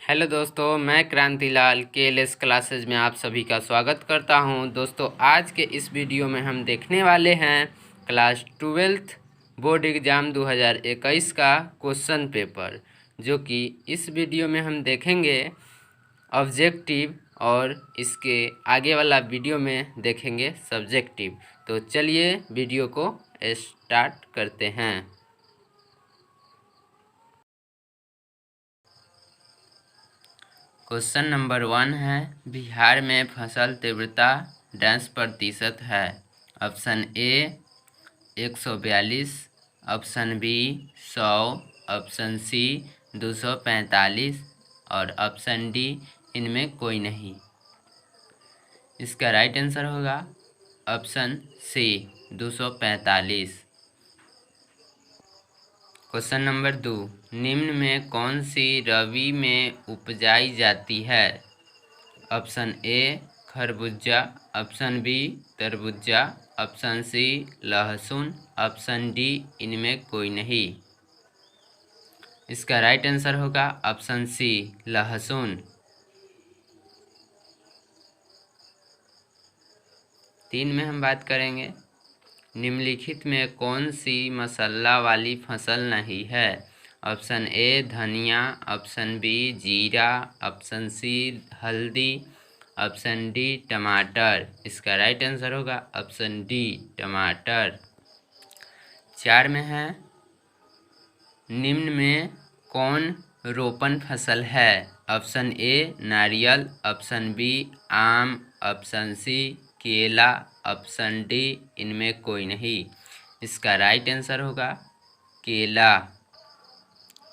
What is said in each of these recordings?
Hello दोस्तों, मैं क्रांतिलाल KLS classes में आप सभी का स्वागत करता हूं। दोस्तों, आज के इस वीडियो में हम देखने वाले हैं क्लास 12th बोर्ड एग्ज़ाम 2021 का क्वेश्चन पेपर, जो कि इस वीडियो में हम देखेंगे ऑब्जेक्टिव और इसके आगे वाला वीडियो में देखेंगे सब्जेक्टिव। तो चलिए वीडियो को स्टार्ट करते हैं। क्वेश्चन नंबर 1 है, बिहार में फसल तीव्रता %% है। Option A 142, option B 100, option C 245 और ऑप्शन डी इनमें कोई नहीं। इसका राइट आंसर होगा ऑप्शन सी 245। क्वेश्चन नंबर 2, निम्न में कौन सी रबी में उपजाई जाती है? ऑप्शन ए खरबूजा, ऑप्शन बी तरबूजा, ऑप्शन सी लहसुन, ऑप्शन डी इनमें कोई नहीं। इसका राइट आंसर होगा ऑप्शन सी लहसुन। 3 में हम बात करेंगे, निम्नलिखित में कौन सी मसाला वाली फसल नहीं है? ऑप्शन ए धनिया, ऑप्शन बी जीरा, ऑप्शन सी हल्दी, ऑप्शन डी टमाटर। इसका राइट आंसर होगा ऑप्शन डी टमाटर। 4 में है, निम्न में कौन रोपण फसल है? ऑप्शन ए नारियल, ऑप्शन बी आम, ऑप्शन सी केला, ऑप्शन डी इनमें कोई नहीं। इसका राइट आंसर होगा केला।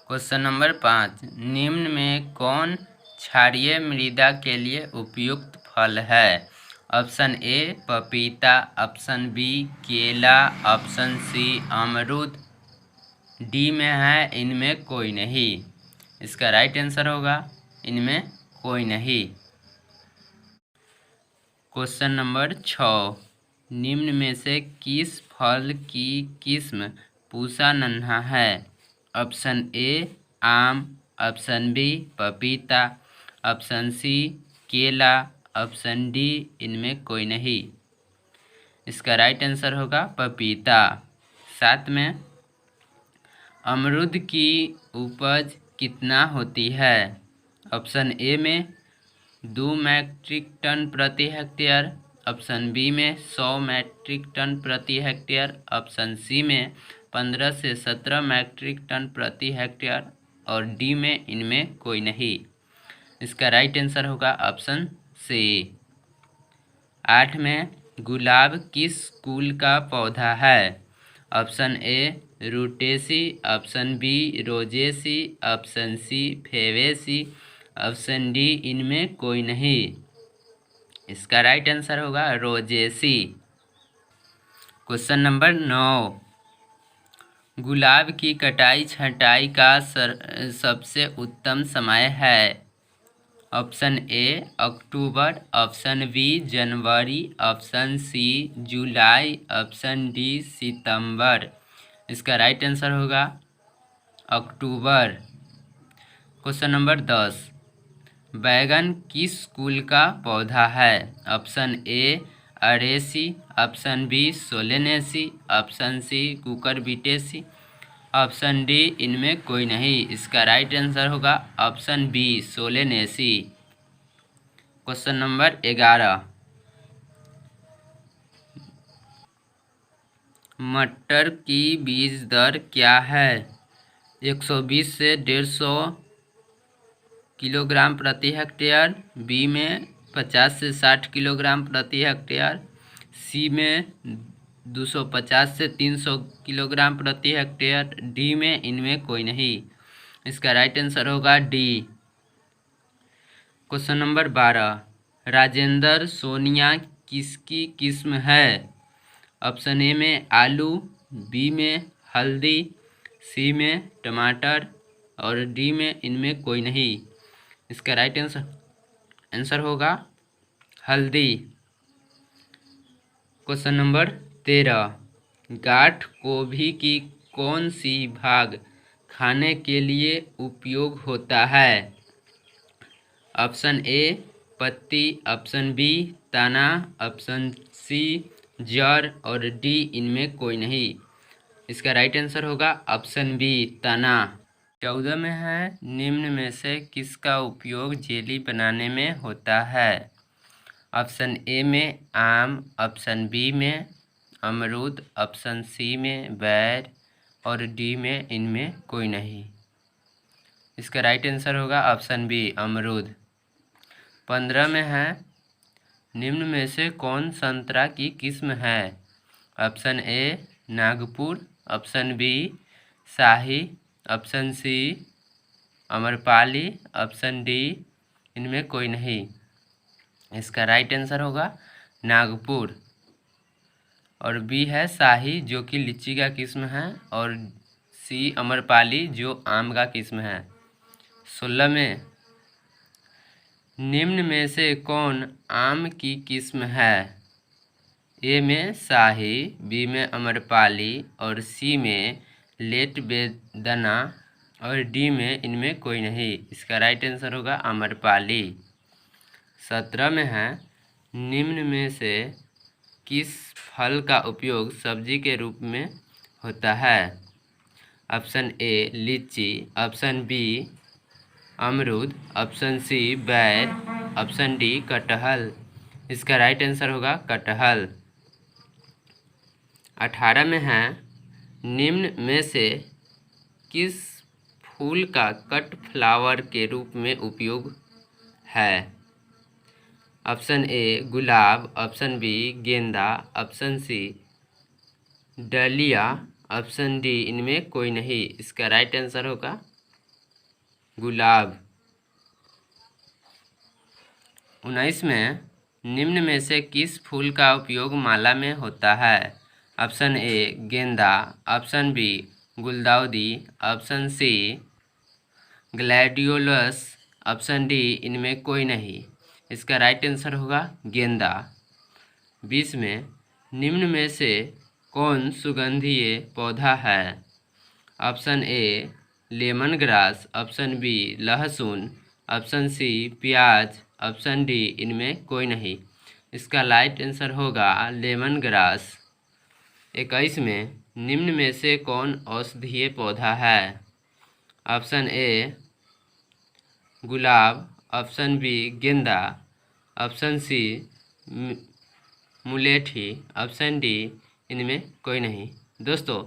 क्वेश्चन नंबर 5, निम्न में कौन क्षारीय मृदा के लिए उपयुक्त फल है? ऑप्शन ए पपीता, ऑप्शन बी केला, ऑप्शन सी अमरूद, डी में है इनमें कोई नहीं। इसका राइट आंसर होगा इनमें कोई नहीं। क्वेश्चन नंबर 6, निम्न में से किस फल की किस्म पूसा नन्हा है? ऑप्शन ए आम, ऑप्शन बी पपीता, ऑप्शन सी केला, ऑप्शन डी इनमें कोई नहीं। इसका राइट आंसर होगा पपीता। 7 में, अमरूद की उपज कितना होती है? ऑप्शन ए में 2 मीट्रिक टन प्रति हेक्टेयर, ऑप्शन बी में 100 मीट्रिक टन प्रति हेक्टेयर, ऑप्शन सी में 15 से 17 मीट्रिक टन प्रति हेक्टेयर और डी में इनमें कोई नहीं। इसका राइट आंसर होगा ऑप्शन सी। 8 में, गुलाब किस कुल का पौधा है? Option A Rutaceae, option B Rosaceae, option C Fabaceae, option D इनमें कोई नहीं। इसका राइट आंसर होगा रोजेसी। क्वेश्चन नंबर 9, गुलाब की कटाई छंटाई का सबसे उत्तम समय है? ऑप्शन ए अक्टूबर, ऑप्शन बी जनवरी, ऑप्शन सी जुलाई, ऑप्शन डी सितंबर। इसका राइट आंसर होगा अक्टूबर। क्वेश्चन नंबर 10, बैगन किस कुल का पौधा है? Option A Araceae, option B Solanaceae, option C Cucurbitaceae, option D इनमें कोई नहीं। इसका राइट आंसर होगा option B Solanaceae. Question number 11, मटर की बीज दर क्या है? 120 से 150 किलोग्राम प्रति हेक्टेयर, बी में 50 से 60 किलोग्राम प्रति हेक्टेयर, सी में 250 से 300 किलोग्राम प्रति हेक्टेयर, डी में इनमें कोई नहीं। इसका राइट आंसर होगा D. Question number 12, Rajendra Sonia किसकी किस्म है? ऑप्शन ए में आलू, बी में हल्दी, सी में टमाटर और डी में इनमें कोई नहीं। इसका राइट आंसर होगा हल्दी। क्वेश्चन नंबर 13, गाठ गोभी की कौन सी भाग खाने के लिए उपयोग होता है? ऑप्शन ए पत्ती, ऑप्शन बी तना, ऑप्शन सी जड़ और डी इनमें कोई नहीं। इसका राइट आंसर होगा ऑप्शन बी तना। 14 में है निम्न में से किसका उपयोग जेली बनाने में होता है। ऑप्शन ए में आम, ऑप्शन बी में अमरूद, ऑप्शन सी में बैर और डी में इनमें कोई नहीं। इसका राइट आंसर होगा ऑप्शन बी अमरूद। 15 में है निम्न में से कौन संतरा की किस्म है। Option A Nagpur, option B शाही, option C Amrapali, option D इनमें कोई नहीं। इसका राइट आंसर होगा नागपुर और बी है शाही जो कि लीची का किस्म है और सी अमरपाली जो आम का किस्म है। 16 में निम्न में से कौन आम की किस्म है। ए में शाही, बी में अमरपाली और सी में लेट बेदाना और डी में इनमें कोई नहीं। इसका राइट आंसर होगा अमरपाली। 17 में है निम्न में से किस फल का उपयोग सब्जी के रूप में होता है। ऑप्शन ए लीची, ऑप्शन बी अमरूद, ऑप्शन सी बैर, ऑप्शन डी कटहल। इसका राइट आंसर होगा कटहल। 18 में है निम्न में से किस फूल का कट फ्लावर के रूप में उपयोग है। ऑप्शन ए गुलाब, ऑप्शन बी गेंदा, option C dahlia, option D इनमें कोई नहीं। इसका राइट आंसर होगा गुलाब। 19 में निम्न में से किस फूल का उपयोग माला में होता है। ऑप्शन ए गेंदा, ऑप्शन बी गुलदाउदी, option C gladiolus, option D इनमें कोई नहीं। इसका राइट आंसर होगा गेंदा। 20 में निम्न में से कौन सुगंधीय पौधा है। Option A lemon grass, option B लहसुन, ऑप्शन सी प्याज, ऑप्शन डी इनमें कोई नहीं। इसका राइट आंसर होगा लेमन ग्रास। 21 में निम्न में से कौन औषधीय पौधा है। ऑप्शन ए गुलाब, ऑप्शन बी गेंदा, ऑप्शन सी मुलेठी, ऑप्शन डी इनमें कोई नहीं। दोस्तों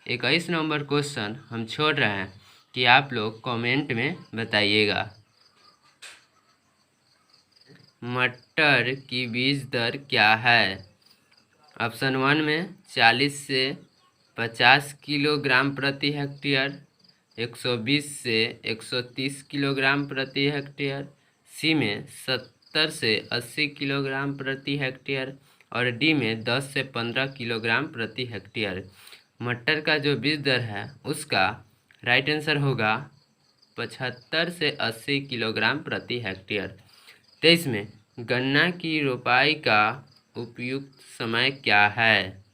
21 नंबर क्वेश्चन हम छोड़ रहे हैं कि आप लोग कमेंट में बताइएगा। मटर की बीज दर क्या है। ऑप्शन 1 में 40 से 50 किलोग्राम प्रति हेक्टेयर, 120 से 130 किलोग्राम प्रति हेक्टेयर, सी में 70 से 80 किलोग्राम प्रति हेक्टेयर और डी में 10 से 15 किलोग्राम प्रति हेक्टेयर। मटर का जो बीज दर है उसका राइट आंसर होगा 75 से 80 किलोग्राम प्रति हेक्टेयर। 23 में गन्ना की रोपाई का उपयुक्त समय क्या है।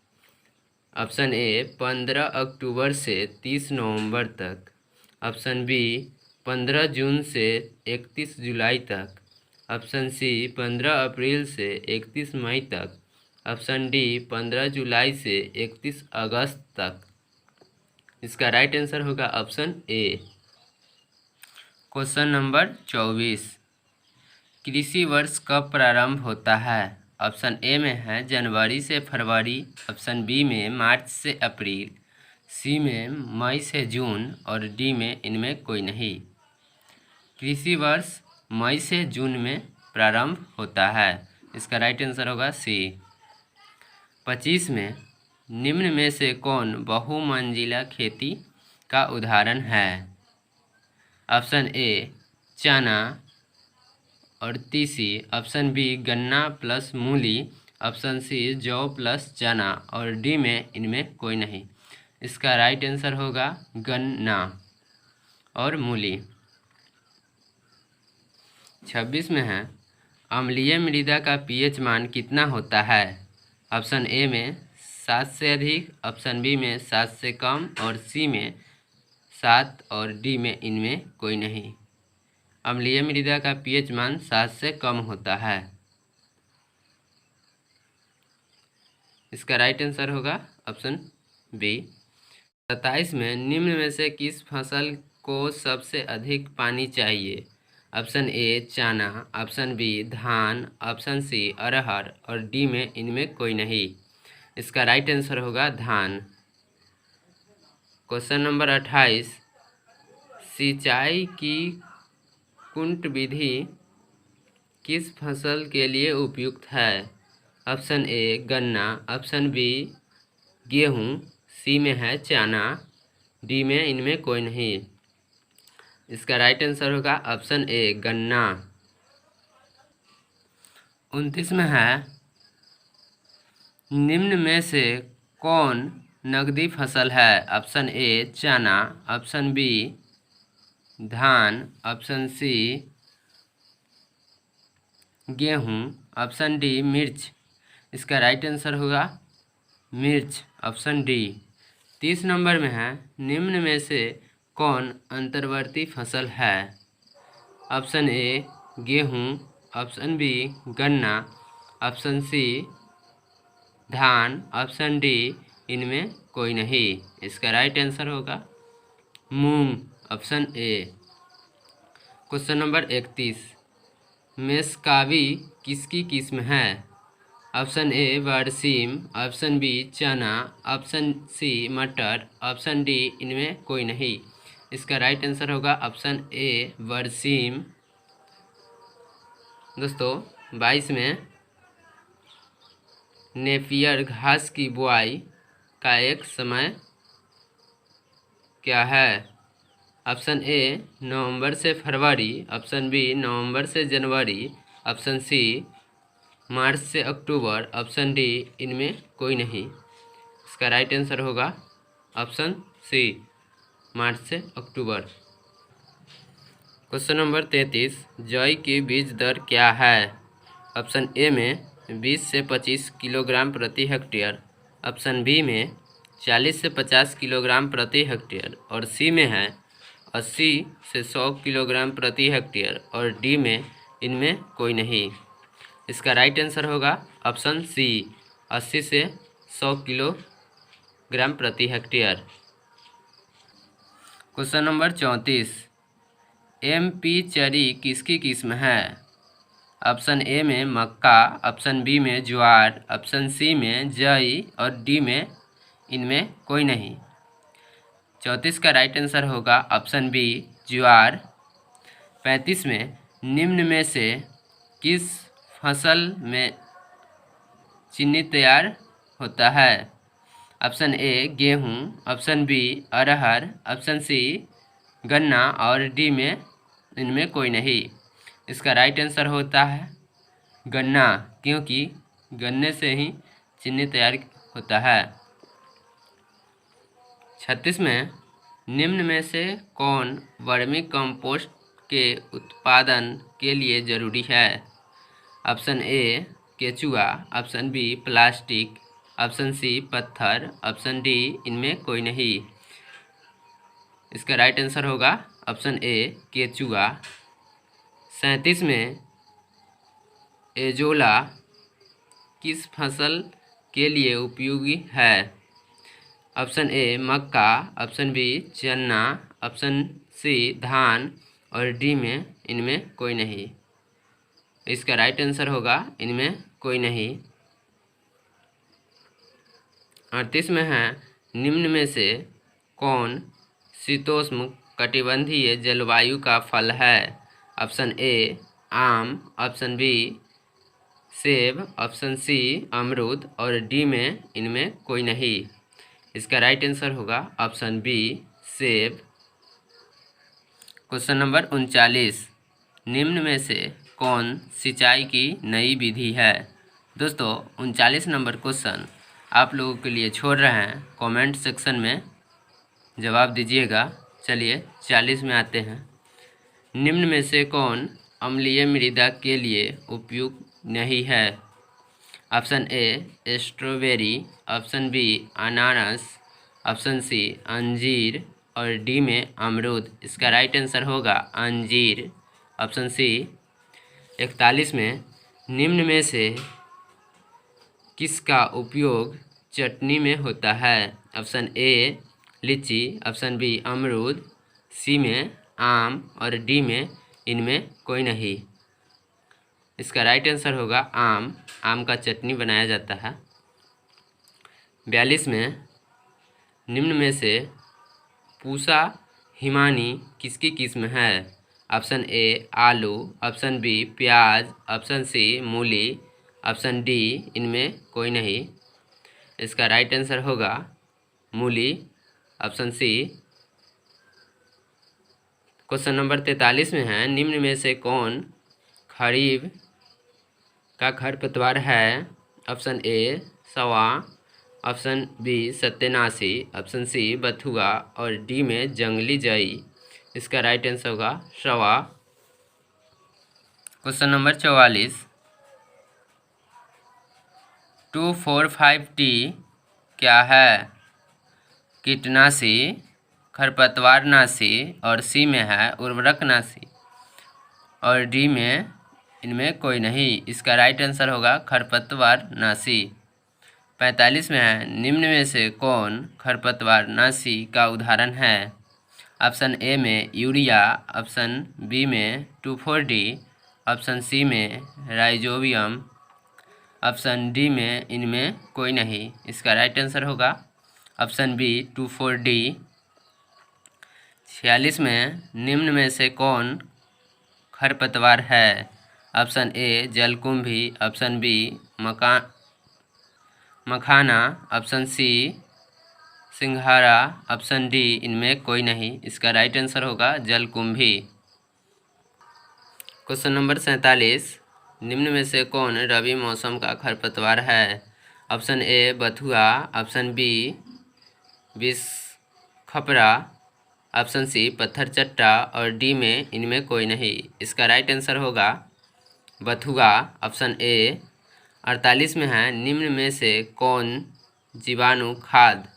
ऑप्शन ए 15 अक्टूबर से 30 नवंबर तक, ऑप्शन बी 15 जून से 31 जुलाई तक, ऑप्शन सी 15 अप्रैल से 31 मई तक, ऑप्शन डी 15 जुलाई से 31 अगस्त तक। इसका राइट आंसर होगा ऑप्शन ए। क्वेश्चन नंबर 24, कृषि वर्ष कब प्रारंभ होता है। ऑप्शन ए में है जनवरी से फरवरी, ऑप्शन बी में मार्च से अप्रैल, सी में मई से जून और डी में इनमें कोई नहीं। कृषि वर्ष मई से जून में प्रारंभ होता है। इसका राइट आंसर होगा सी। 25 में निम्न में से कौन बहुमंजिला खेती का उदाहरण है। ऑप्शन ए चना और तीसी, ऑप्शन बी गन्ना प्लस मूली, ऑप्शन सी जौ प्लस चना और डी में इनमें कोई नहीं। इसका राइट आंसर होगा गन्ना और मूली। 26 में है अम्लीय मृदा का पीएच मान कितना होता है। ऑप्शन ए में 7 से अधिक, ऑप्शन बी में 7 से कम और सी में 7 और डी में इनमें कोई नहीं। अम्लीय मृदा का पीएच मान 7 से कम होता है। इसका राइट आंसर होगा ऑप्शन बी। 27 में निम्न में से किस फसल को सबसे अधिक पानी चाहिए? ऑप्शन ए चना, ऑप्शन बी धान, ऑप्शन सी अरहर और डी में इनमें कोई नहीं। इसका राइट आंसर होगा धान। क्वेश्चन नंबर 28, सिंचाई की कुंट विधि किस फसल के लिए उपयुक्त है? ऑप्शन ए गन्ना, ऑप्शन बी गेहूँ, सी में है चना, डी में इनमें कोई नहीं। इसका राइट आंसर होगा ऑप्शन ए गन्ना। 29 में है निम्न में से कौन नकदी फसल है? ऑप्शन ए चना, ऑप्शन बी धान, ऑप्शन सी गेहूँ, ऑप्शन डी मिर्च। इसका राइट आंसर होगा मिर्च, ऑप्शन डी। 30 नंबर में है निम्न में से कौन अंतर्वर्ती फसल है? ऑप्शन ए गेहूँ, ऑप्शन बी गन्ना, ऑप्शन सी धान, ऑप्शन डी इनमें कोई नहीं। इसका राइट आंसर होगा मूंग, ऑप्शन ए। क्वेश्चन नंबर 31, मेसकावी किसकी किस्म है? ऑप्शन ए बरसीम, ऑप्शन बी चना, ऑप्शन सी मटर, ऑप्शन डी इनमें कोई नहीं। इसका राइट आंसर होगा ऑप्शन ए बरसीम। दोस्तों 22 में नेपियर घास की बुआई का एक समय क्या है? ऑप्शन ए नवंबर से फरवरी, ऑप्शन बी नवंबर से जनवरी, ऑप्शन सी मार्च से अक्टूबर, ऑप्शन डी इनमें कोई नहीं। इसका राइट आंसर होगा ऑप्शन सी मार्च से अक्टूबर। क्वेश्चन नंबर 33, जौ की बीज दर क्या है? ऑप्शन ए में 20 से 25 किलोग्राम प्रति हेक्टेयर, ऑप्शन बी में 40 से 50 किलोग्राम प्रति हेक्टेयर और सी में है 80 से 100 किलोग्राम प्रति हेक्टेयर और डी में इनमें कोई नहीं। इसका राइट आंसर होगा ऑप्शन सी 80 से 100 किलोग्राम प्रति हेक्टेयर। क्वेश्चन नंबर 34, MP चरी किसकी किस्म है? ऑप्शन ए में मक्का, ऑप्शन बी में ज्वार, ऑप्शन सी में जई और डी में इनमें कोई नहीं। 34 का राइट आंसर होगा ऑप्शन बी ज्वार। 35 में निम्न में से किस फसल में चीनी तैयार होता है? ऑप्शन ए गेहूँ, ऑप्शन बी अरहर, ऑप्शन सी गन्ना और डी में इनमें कोई नहीं। इसका राइट आंसर होता है गन्ना, क्योंकि गन्ने से ही चीनी तैयार होता है। 36 में निम्न में से कौन वर्मी कंपोस्ट के उत्पादन के लिए जरूरी है? ऑप्शन ए केचुआ, option B plastic, option C पत्थर, ऑप्शन डी इनमें कोई नहीं। इसका राइट आंसर होगा ऑप्शन ए केचुआ। 37 में एजोला किस फसल के लिए उपयोगी है? ऑप्शन ए मक्का, ऑप्शन बी चना, ऑप्शन सी धान और डी में इनमें कोई नहीं। इसका राइट आंसर होगा इनमें कोई नहीं। 38 में है निम्न में से कौन शीतोष्ण कटिबंधीय जलवायु का फल है? ऑप्शन ए आम, ऑप्शन बी सेब, ऑप्शन सी अमरूद और डी में इनमें कोई नहीं। इसका राइट आंसर होगा ऑप्शन बी सेब। क्वेश्चन नंबर 39, निम्न में से कौन सिंचाई की नई विधि है? दोस्तों 39 नंबर क्वेश्चन आप लोगों के लिए छोड़ रहे हैं, कमेंट सेक्शन में जवाब दीजिएगा। चलिए 40 में आते हैं। निम्न में से कौन अम्लीय मृदा के लिए उपयुक्त नहीं है? Option A strawberry, option B अनानास, ऑप्शन सी अंजीर और डी में अमरूद। इसका राइट आंसर होगा अंजीर, ऑप्शन सी। 41 में निम्न में से किसका उपयोग चटनी में होता है? ऑप्शन ए लीची, ऑप्शन बी अमरूद, सी में आम और डी में इनमें कोई नहीं। इसका राइट आंसर होगा आम। आम का चटनी बनाया जाता है। 42 में निम्न में से पूसा हिमानी किसकी किस्म है? ऑप्शन ए आलू, ऑप्शन बी प्याज, ऑप्शन सी मूली, ऑप्शन डी इनमें कोई नहीं। इसका राइट आंसर होगा मूली, ऑप्शन सी। क्वेश्चन नंबर 43 में है, निम्न में से कौन खरीफ का खरपतवार है? ऑप्शन ए सवा, ऑप्शन बी सत्यानाशी, ऑप्शन सी बथुआ और डी में जंगली जई। इसका राइट आंसर होगा सवा। क्वेश्चन नंबर 44, 2,4,5-T क्या है? कीटनाशी, खरपतवारनाशी और सी में है उर्वरकनाशी और डी में इनमें कोई नहीं। इसका राइट आंसर होगा खरपतवारनाशी। 45 में है, निम्न में से कौन खरपतवारनाशी का उदाहरण है? ऑप्शन ए में यूरिया, ऑप्शन बी में 2,4-D, ऑप्शन सी में राइजोबियम, ऑप्शन डी में इनमें कोई नहीं। इसका राइट आंसर होगा ऑप्शन बी 2,4-D। 46 में निम्न में से कौन खरपतवार है? ऑप्शन ए जलकुंभी, ऑप्शन बी मखाना, ऑप्शन सी सिंघाड़ा, ऑप्शन डी इनमें कोई नहीं। इसका राइट आंसर होगा जलकुंभी। क्वेश्चन नंबर 47, निम्न में से कौन रबी मौसम का खरपतवार है? ऑप्शन ए बथुआ, ऑप्शन बी विष खपरा, ऑप्शन सी पत्थर चट्टा और डी में इनमें कोई नहीं। इसका राइट आंसर होगा बथुआ, ऑप्शन ए। 48 में है, निम्न में से कौन जीवाणु खाद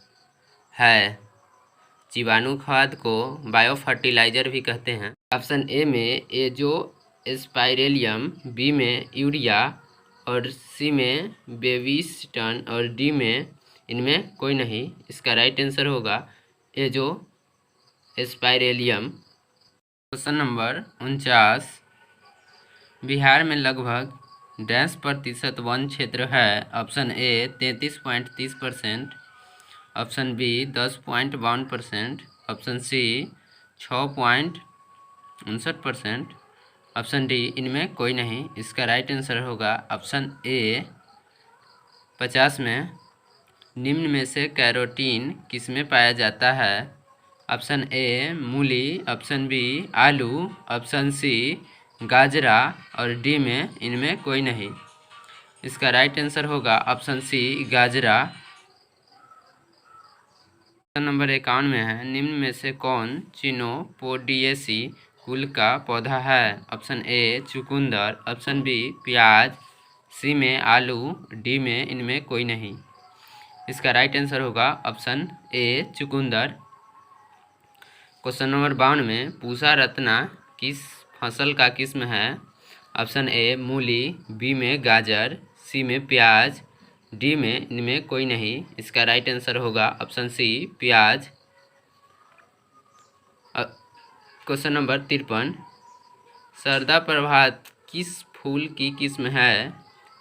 है? जीवाणु खाद को बायो फर्टिलाइजर भी कहते हैं। ऑप्शन ए में एजो स्पाइरेलियम, बी में यूरिया और सी में बेबिस्टन और डी में इनमें कोई नहीं। इसका राइट आंसर होगा Azospirillum. Question number 49, Bihar में लगभग 10% वन क्षेत्र है? Option A 33.30%, option B 10.52%, option C 6.59%, option D इनमें कोई नहीं। इसका राइट आंसर होगा ऑप्शन ए 50 में निम्न में से कैरोटीन किसमें पाया जाता है? ऑप्शन ए मूली, ऑप्शन बी आलू, ऑप्शन सी गाजरा और डी में इनमें कोई नहीं। इसका राइट आंसर होगा ऑप्शन सी गाजरा। क्वेश्चन नंबर 51 में है, निम्न में से कौन चिनोपोडिएसी कुल का पौधा है? ऑप्शन ए चुकंदर, ऑप्शन बी प्याज, सी में आलू, डी में इनमें कोई नहीं। इसका राइट आंसर होगा ऑप्शन ए चुकंदर। क्वेश्चन नंबर 52 में, पूसा रत्ना किस फसल का किस्म है? ऑप्शन ए मूली, बी में गाजर, सी में प्याज, डी में इनमें कोई नहीं। इसका राइट आंसर होगा ऑप्शन सी प्याज। क्वेश्चन नंबर 53, सरदा प्रभात किस फूल की किस्म है?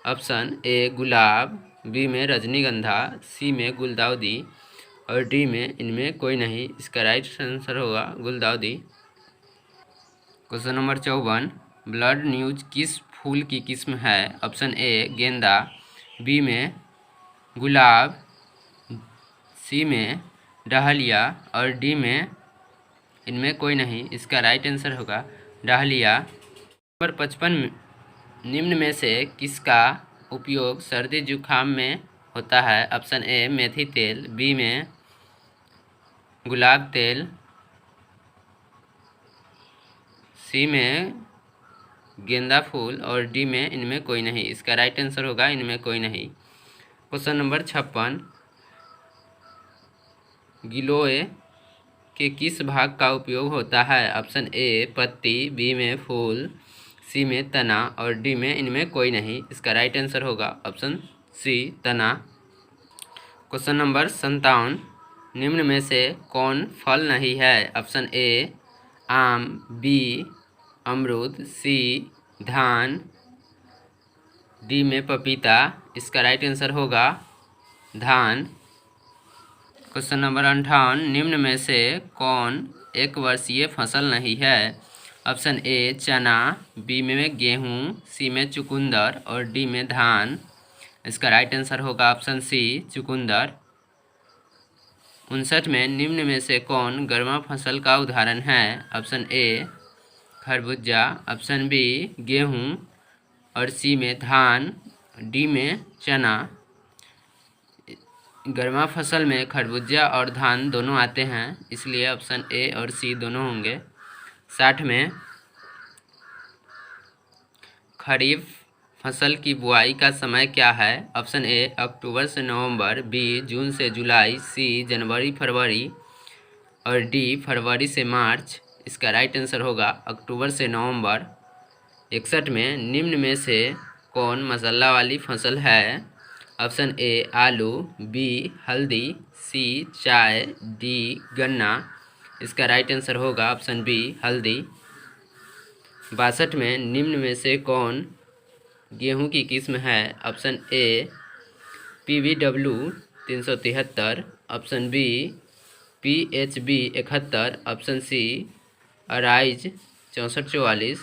ऑप्शन ए गुलाब, बी में रजनीगंधा, सी में गुलदाउदी और डी में इनमें कोई नहीं। इसका राइट आंसर होगा गुलदाउदी। क्वेश्चन नंबर 54, ब्लड न्यूज किस फूल की किस्म है? ऑप्शन ए गेंदा, बी में गुलाब, सी में डहलिया और डी में इनमें कोई नहीं। इसका राइट आंसर होगा डहलिया। नंबर 55, निम्न में से किसका उपयोग सर्दी जुकाम में होता है? ऑप्शन ए मेथी तेल, बी में गुलाब तेल, सी में गेंदा फूल और डी में इनमें कोई नहीं। इसका राइट आंसर होगा इनमें कोई नहीं। क्वेश्चन नंबर 56, गिलोय के किस भाग का उपयोग होता है? ऑप्शन ए पत्ती, बी में फूल, सी में तना और डी में इनमें कोई नहीं। इसका राइट आंसर होगा ऑप्शन सी तना। क्वेश्चन नंबर 57, निम्न में से कौन फल नहीं है? ऑप्शन ए आम, बी अमरूद, सी धान, डी में पपीता। इसका राइट आंसर होगा धान। क्वेश्चन नंबर 58, निम्न में से कौन एक वर्षीय फसल नहीं है? ऑप्शन ए चना, बी में गेहूं, सी में चुकंदर और डी में धान। इसका राइट आंसर होगा ऑप्शन सी चुकंदर। 59 में निम्न में से कौन गर्मा फसल का उदाहरण है? ऑप्शन ए खरबूजा, ऑप्शन बी गेहूं और सी में धान, डी में चना। गर्मा फसल में खरबूजा और धान दोनों आते हैं, इसलिए ऑप्शन ए और सी दोनों होंगे। 60 में खरीफ फसल की बुआई का समय क्या है? ऑप्शन ए अक्टूबर से नवंबर, बी जून से जुलाई, सी जनवरी फरवरी और डी फरवरी से मार्च। इसका राइट आंसर होगा अक्टूबर से नवंबर। 61 में निम्न में से कौन मसाला वाली फसल है? ऑप्शन ए आलू, बी हल्दी, सी चाय, डी गन्ना। इसका राइट आंसर होगा ऑप्शन बी हल्दी। 62 में निम्न में से कौन गेहूं की किस्म है? Option A PBW 373, option B PHB 71, option C Arize 6444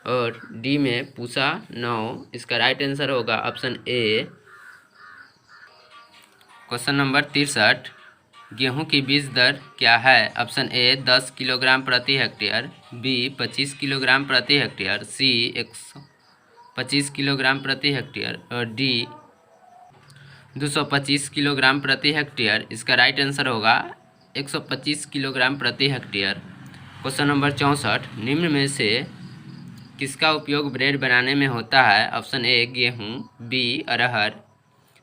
और डी में पूसा 9। इसका राइट आंसर होगा ऑप्शन ए। क्वेश्चन नंबर 63, गेहूं की बीज दर क्या है? ऑप्शन ए 10 किलोग्राम प्रति हेक्टेयर, बी 25 किलोग्राम प्रति हेक्टेयर, सी 125 किलोग्राम प्रति हेक्टेयर और डी 225 किलोग्राम प्रति हेक्टेयर। इसका राइट आंसर होगा 125 किलोग्राम प्रति हेक्टेयर। क्वेश्चन नंबर 64, निम्न में से किसका उपयोग ब्रेड बनाने में होता है? ऑप्शन ए गेहूं, बी अरहर,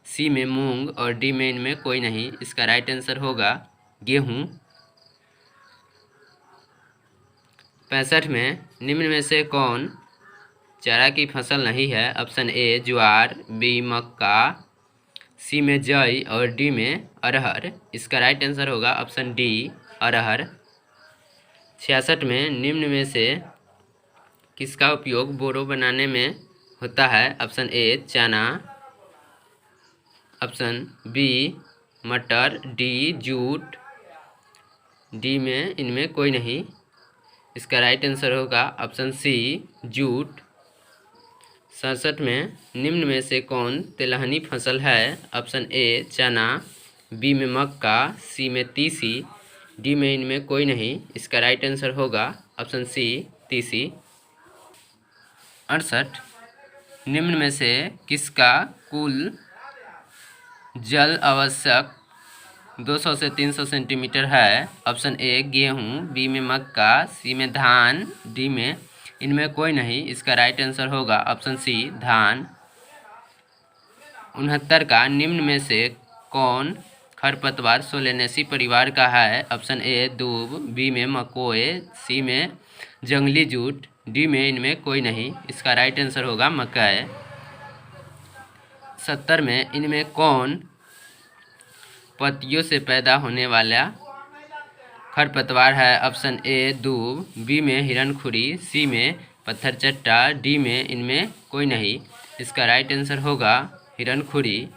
सी में मूंग और डी में इनमें कोई नहीं। इसका राइट आंसर होगा गेहूं। 65 में निम्न में से कौन चारा की फसल नहीं है? ऑप्शन ए ज्वार, बी मक्का, सी में जई और डी में अरहर। इसका राइट आंसर होगा ऑप्शन डी अरहर। 66 में निम्न में से किसका उपयोग बोरो बनाने में होता है? ऑप्शन ए चना, ऑप्शन बी मटर, डी जूट, डी में इनमें कोई नहीं। इसका राइट आंसर होगा ऑप्शन सी जूट। 67 में निम्न में से कौन तिलहनी फसल है? ऑप्शन ए चना, बी में मक्का, सी में तीसी, डी में इनमें कोई नहीं। इसका राइट आंसर होगा ऑप्शन सी तीसी। 68, निम्न में से किसका कुल जल आवश्यक 200 से 300 सेंटीमीटर है? ऑप्शन ए गेहूं, बी में मक्का, सी में धान, डी में इनमें कोई नहीं। इसका राइट आंसर होगा ऑप्शन सी धान। 69 का निम्न में से कौन खरपतवार सोलेनेसी परिवार का है? ऑप्शन ए दूब, बी में मकोए, सी में जंगली जूट, डी में इनमें कोई नहीं। इसका राइट आंसर होगा मकई। 70 में इनमें कौन पत्तियों से पैदा होने वाला खरपतवार है? ऑप्शन ए दूब, बी में हिरणखुरी, सी में पत्थर चट्टा, डी में इनमें कोई नहीं। इसका राइट आंसर होगा हिरणखुरी।